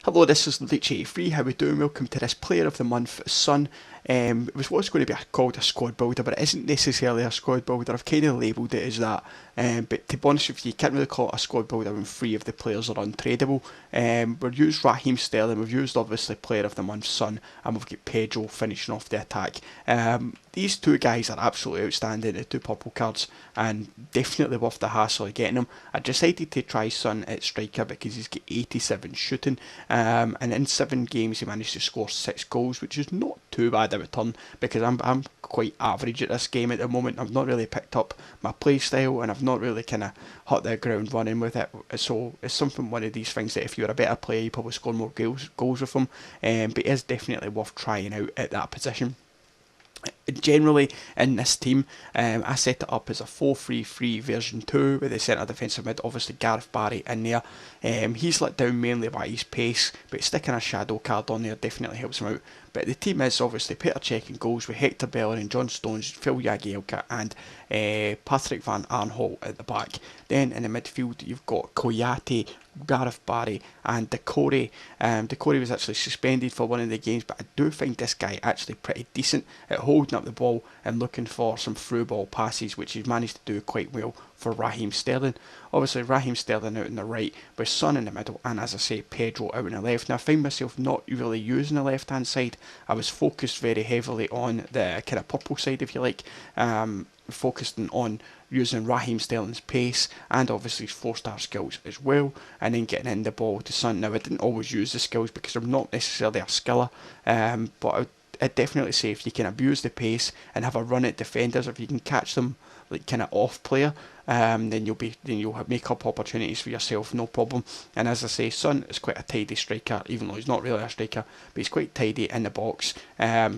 Hello, this is Leech83. How we doing? Welcome to this Player of the Month, Son. It was what's going to be called a squad builder, but it isn't necessarily a squad builder. I've kind of labelled it as that. But to be honest with you, you can't really call it a squad builder when 3 of the players are untradeable. We've used Raheem Sterling, we've used obviously Player of the Month, Son, and we've got Pedro finishing off the attack. These two guys are absolutely outstanding, the 2 purple cards, and definitely worth the hassle of getting them. I decided to try Son at striker because he's got 87 shooting, and in 7 games he managed to score 6 goals, which is not too bad a return because I'm quite average at this game at the moment. I've not really picked up my play style and I've not really kind of hit the ground running with it. So it's something, one of these things that if you're a better player, you probably score more goals with them. But it is definitely worth trying out at that position. Generally in this team, I set it up as a 4-3-3 version 2 with the centre defensive mid, obviously Gareth Barry in there. He's let down mainly by his pace, but sticking a shadow card on there definitely helps him out. But the team is obviously Peter Cech in goals with Hector Bellerin, John Stones, Phil Jagielka and Patrick Van Arnholt at the back. Then in the midfield you've got Koyate, Gareth Barry and Decore. Decore was actually suspended for one of the games, but I do find this guy actually pretty decent at holding up the ball and looking for some through ball passes, which he's managed to do quite well for Raheem Sterling. Obviously Raheem Sterling out on the right with Son in the middle, and as I say, Pedro out on the left. Now I find myself not really using the left hand side. I was focused very heavily on the kind of purple side, if you like, focusing on using Raheem Sterling's pace and obviously his 4-star skills as well, and then getting in the ball to Son. Now I didn't always use the skills because I'm not necessarily a skiller, but I'd definitely say if you can abuse the pace and have a run at defenders, if you can catch them like kind of off player, then you'll make up opportunities for yourself, no problem. And as I say, Son is quite a tidy striker, even though he's not really a striker, but he's quite tidy in the box,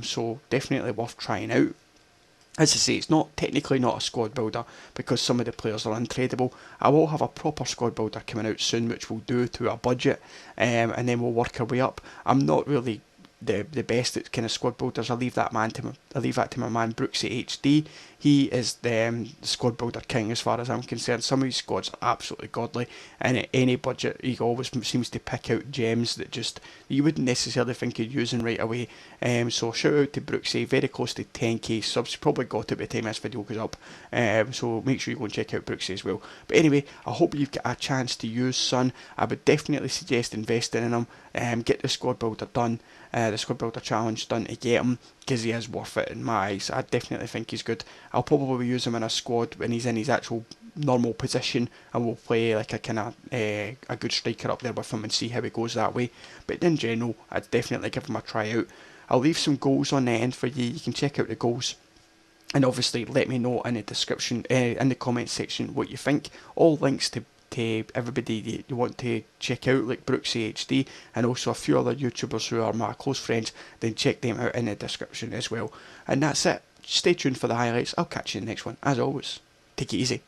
so definitely worth trying out. As I say, it's not technically not a squad builder because some of the players are untradeable. I will have a proper squad builder coming out soon, which we'll do to a budget, and then we'll work our way up. I'm not really the best at kind of squad builders. I leave that to my man Brooksy HD. He is the squad builder king as far as I'm concerned. Some of his squads are absolutely godly, and at any budget he always seems to pick out gems that just you wouldn't necessarily think you'd using right away. So shout out to Brooksy, very close to 10k subs. Probably got it by the time this video goes up. So make sure you go and check out Brooksy as well. But anyway, I hope you've got a chance to use Son. I would definitely suggest investing in him. Get the squad builder done. The squad builder challenge done to get him, because he is worth it in my eyes. I definitely think he's good. I'll probably use him in a squad when he's in his actual normal position, and we'll play like a kind of a good striker up there with him and see how he goes that way. But in general, I'd definitely give him a try out. I'll leave some goals on the end for you. You can check out the goals. And obviously let me know in the description, in the comment section, what you think. All links to everybody you want to check out, like Brooksy HD, and also a few other YouTubers who are my close friends, then check them out in the description as well. And that's it. Stay tuned for the highlights. I'll catch you in the next one. As always, take it easy.